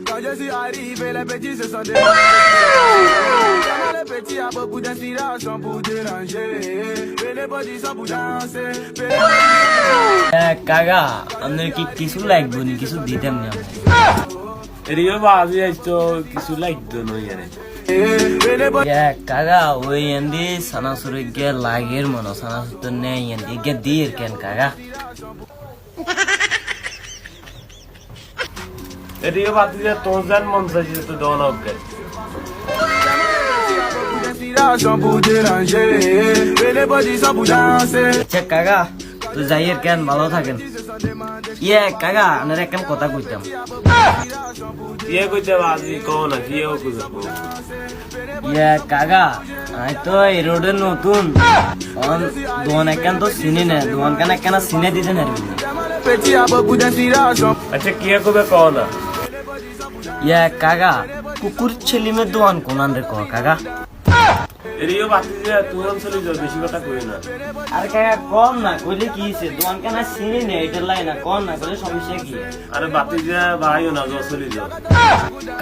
Quand je suis arrivé, les petits se sont dérangés. Les petits à beaucoup d'inspiration pour déranger. Et les petits sont pour danser. কাকা আপনার কি কিছু লাগবে নি কিছু দিতাম না এরিও বাজি আইতো কিছু লাগতো নই আরে কাকা ওই এন্দি সানাসুরে গে লাগের মনো সানাসুর তো নেই এন্দি গে দিয়ে কেন কাকা এরিও বাজি যে তোর জান মন চাইছে তো দন ওকে Pour déranger. Et les petits sont pour danser. আচ্ছা কাকা তো যাইয়ের কেন ভালো থাকেন কাকা আপনার একখান কথা কইতাম ইয়ে কইতে বাজি কোন না কি ও কইবো কাকা আই তো এই রোডে নতুন দোয়ান একখান তো চিনি না দোয়ান কেন একখানা চিনে দিতে না Petit à beaucoup d'inspiration. আচ্ছা কি কইবে কোন না কাকা কুকুর ছেলিমের দোয়ান কোনান রে কাকা এরিও বাজি যে তুই চলে যাও বেশি কথা কই না আর কাকা কম না কইলে কি হইছে দোয়ান কেন চিনি না এটা লাই না কম না কইলে সমস্যা কি আরে বাতি যে ভাইও না যাও চলে যাও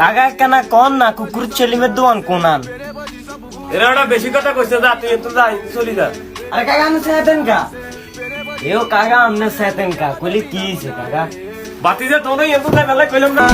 কাকা কেন কম না কুকুর ছেলিমের দোয়ান কোনান এরা ওটা বেশি কথা কইছে যা তুই তো যা চলে যা আরে কাকা আমি সেতেন কা এও কাকা আমনে সেতেন কা কইলে কি হইছে কাকা বাতি যে তোর এত মেলা কইলাম না